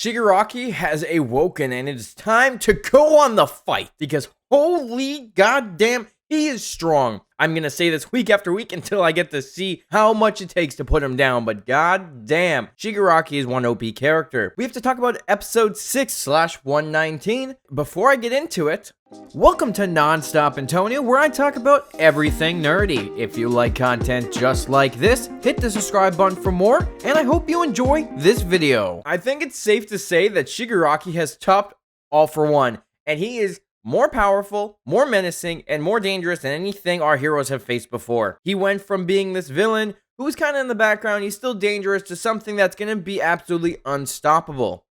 Shigaraki has awoken and it is time to go on the fight because holy goddamn, he is strong. I'm going to say this week after week until I get to see how much it takes to put him down, but goddamn, Shigaraki is one OP character. We have to talk about episode 6/119. Before I get into it, welcome to NonStopAntonio, where I talk about everything nerdy. If you like content just like this, hit the subscribe button for more, and I hope you enjoy this video. I think it's safe to say that Shigaraki has topped All For One, and he is more powerful, more menacing, and more dangerous than anything our heroes have faced before. He went from being this villain who was kind of in the background, he's still dangerous, to something that's going to be absolutely unstoppable.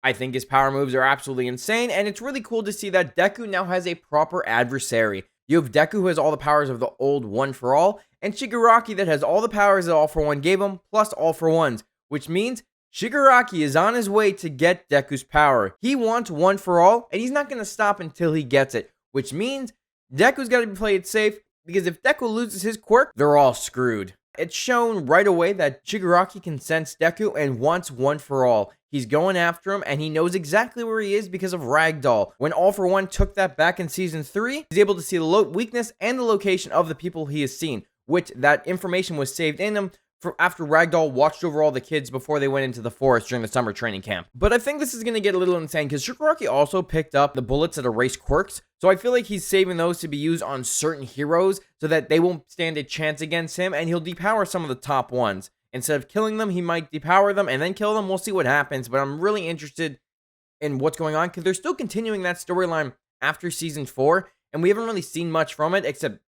I think his power moves are absolutely insane, and it's really cool to see that Deku now has a proper adversary. You have Deku who has all the powers of the old One For All, and Shigaraki that has all the powers that All For One gave him, plus All For Ones, which means Shigaraki is on his way to get Deku's power. He wants One For All, and he's not going to stop until he gets it, which means Deku's got to be played safe, because if Deku loses his quirk, they're all screwed. It's shown right away that Shigaraki can sense Deku and wants One For All. He's going after him, and he knows exactly where he is because of Ragdoll. When All For One took that back in Season 3, he's able to see the weakness and the location of the people he has seen, which that information was saved in him after Ragdoll watched over all the kids before they went into the forest during the summer training camp. But I think this is going to get a little insane because Shigaraki also picked up the bullets that erase quirks, so I feel like he's saving those to be used on certain heroes so that they won't stand a chance against him, and he'll depower some of the top ones. Instead of killing them, he might depower them and then kill them. We'll see what happens, but I'm really interested in what's going on because they're still continuing that storyline after Season 4, and we haven't really seen much from it except,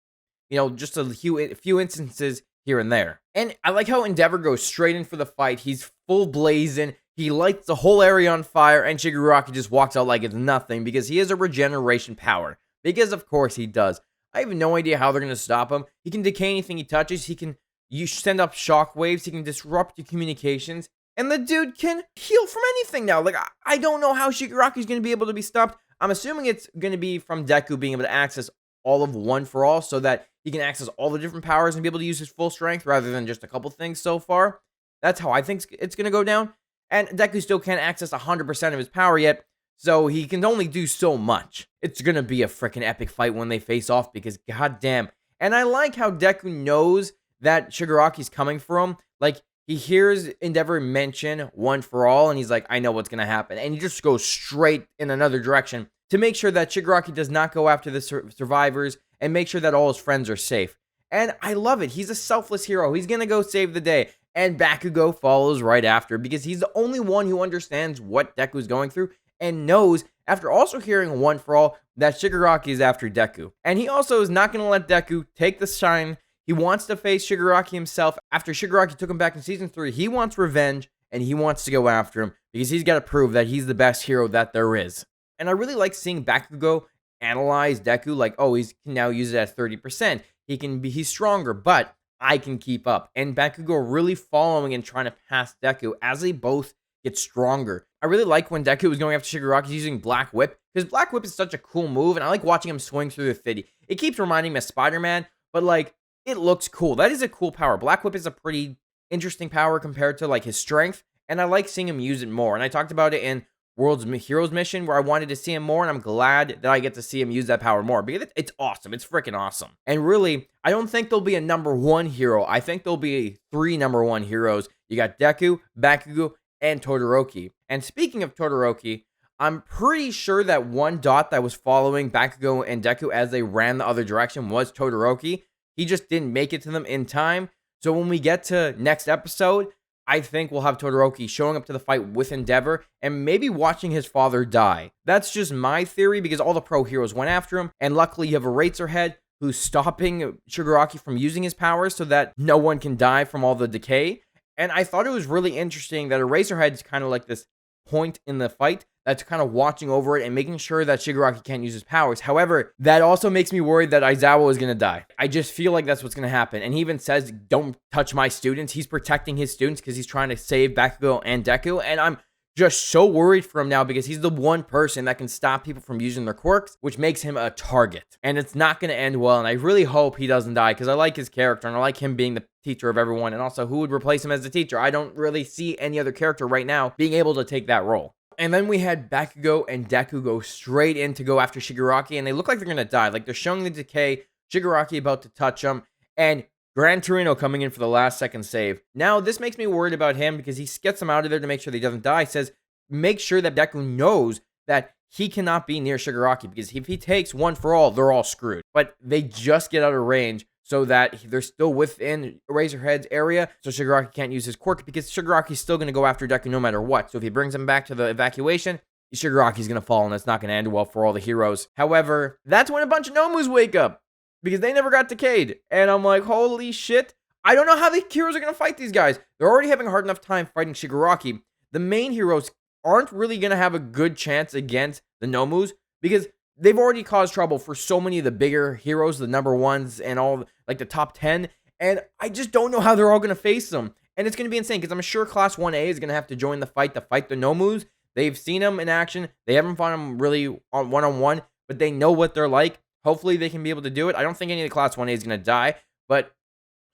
just a few instances here and there. And I like how Endeavor goes straight in for the fight. He's full blazing. He lights the whole area on fire, and Shigaraki just walks out like it's nothing because he has a regeneration power. Because of course he does. I have no idea how they're going to stop him. He can decay anything he touches. He can send up shockwaves. He can disrupt your communications. And the dude can heal from anything now. Like, I don't know how Shigaraki's going to be able to be stopped. I'm assuming it's going to be from Deku being able to access all of One For All so that he can access all the different powers and be able to use his full strength rather than just a couple things so far. That's how I think it's going to go down. And Deku still can't access 100% of his power yet, so he can only do so much. It's going to be a freaking epic fight when they face off because goddamn. And I like how Deku knows that Shigaraki's coming for him. Like, he hears Endeavor mention One For All, and he's like, I know what's going to happen. And he just goes straight in another direction to make sure that Shigaraki does not go after the survivors and make sure that all his friends are safe. And I love it. He's a selfless hero. He's going to go save the day. And Bakugo follows right after because he's the only one who understands what Deku's going through and knows, after also hearing One For All, that Shigaraki is after Deku. And he also is not going to let Deku take the shine. He wants to face Shigaraki himself. After Shigaraki took him back in Season 3, he wants revenge and he wants to go after him because he's got to prove that he's the best hero that there is. And I really like seeing Bakugo analyze Deku like, oh, he can now use it at 30%. He's stronger, but I can keep up. And Bakugo really following and trying to pass Deku as they both get stronger. I really like when Deku was going after Shigaraki using Black Whip, because Black Whip is such a cool move, and I like watching him swing through the city. It keeps reminding me of Spider-Man, but like, it looks cool. That is a cool power. Black Whip is a pretty interesting power compared to like his strength, and I like seeing him use it more. And I talked about it in World's Heroes Mission, where I wanted to see him more, and I'm glad that I get to see him use that power more, because it's awesome. It's freaking awesome. And really, I don't think there'll be a number one hero. I think there'll be 3 number one heroes. You got Deku, Bakugo, and Todoroki. And speaking of Todoroki, I'm pretty sure that one dot that was following Bakugo and Deku as they ran the other direction was Todoroki. He just didn't make it to them in time. So when we get to next episode, I think we'll have Todoroki showing up to the fight with Endeavor and maybe watching his father die. That's just my theory because all the pro heroes went after him. And luckily you have Eraserhead who's stopping Shigaraki from using his powers so that no one can die from all the decay. And I thought it was really interesting that Eraserhead is kind of like this point in the fight that's kind of watching over it and making sure that Shigaraki can't use his powers. However, that also makes me worried that Aizawa is going to die. I just feel like that's what's going to happen. And he even says, don't touch my students. He's protecting his students because he's trying to save Bakugo and Deku. And I'm just so worried for him now because he's the one person that can stop people from using their quirks, which makes him a target. And it's not going to end well. And I really hope he doesn't die because I like his character and I like him being the teacher of everyone. And also, who would replace him as the teacher? I don't really see any other character right now being able to take that role. And then we had Bakugo and Deku go straight in to go after Shigaraki, and they look like they're going to die. Like, they're showing the decay, Shigaraki about to touch him, and Gran Torino coming in for the last second save. Now, this makes me worried about him because he gets him out of there to make sure that he doesn't die. He says, make sure that Deku knows that he cannot be near Shigaraki, because if he takes one for all, they're all screwed. But they just get out of range so that they're still within Razorhead's area, so Shigaraki can't use his quirk, because Shigaraki's still going to go after Deku no matter what. So if he brings him back to the evacuation, Shigaraki's going to fall, and it's not going to end well for all the heroes. However, that's when a bunch of Nomus wake up, because they never got decayed. And I'm like, holy shit. I don't know how the heroes are going to fight these guys. They're already having a hard enough time fighting Shigaraki. The main heroes aren't really going to have a good chance against the Nomus, because they've already caused trouble for so many of the bigger heroes, the number ones, and all, like, the top 10. And I just don't know how they're all going to face them. And it's going to be insane, because I'm sure Class 1A is going to have to join the fight to fight the Nomus. They've seen them in action. They haven't fought them really on one-on-one, but they know what they're like. Hopefully they can be able to do it. I don't think any of the Class 1A is going to die, but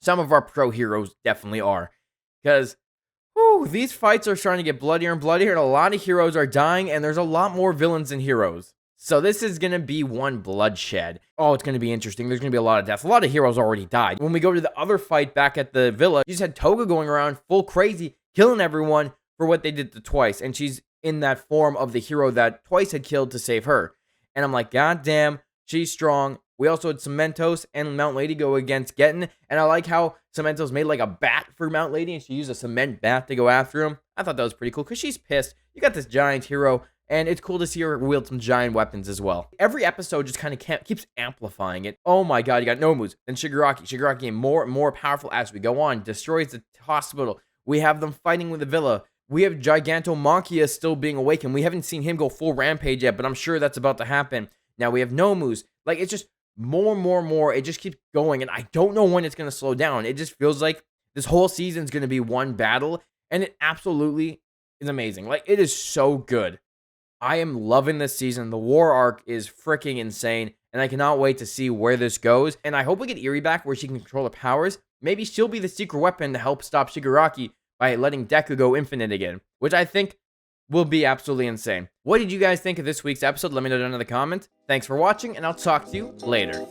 some of our pro heroes definitely are. Because these fights are starting to get bloodier and bloodier, and a lot of heroes are dying, and there's a lot more villains than heroes. So this is going to be one bloodshed. Oh, it's going to be interesting. There's going to be a lot of deaths. A lot of heroes already died. When we go to the other fight back at the villa, you just had Toga going around full crazy, killing everyone for what they did to Twice. And she's in that form of the hero that Twice had killed to save her. And I'm like, God damn, she's strong. We also had Cementos and Mount Lady go against Getten. And I like how Cementos made like a bat for Mount Lady, and she used a cement bat to go after him. I thought that was pretty cool, because she's pissed. You got this giant hero, and it's cool to see her wield some giant weapons as well. Every episode just kind of keeps amplifying it. Oh my god, you got Nomus, then Shigaraki. Shigaraki getting more and more powerful as we go on. Destroys the hospital. We have them fighting with the villa. We have Gigantomachia still being awakened. We haven't seen him go full rampage yet, but I'm sure that's about to happen. Now we have Nomus. Like, it's just more. It just keeps going, and I don't know when it's going to slow down. It just feels like this whole season is going to be one battle, and it absolutely is amazing. Like, it is so good. I am loving this season. The war arc is freaking insane, and I cannot wait to see where this goes. And I hope we get Eri back, where she can control the powers. Maybe she'll be the secret weapon to help stop Shigaraki by letting Deku go infinite again, which I think will be absolutely insane. What did you guys think of this week's episode? Let me know down in the comments. Thanks for watching, and I'll talk to you later.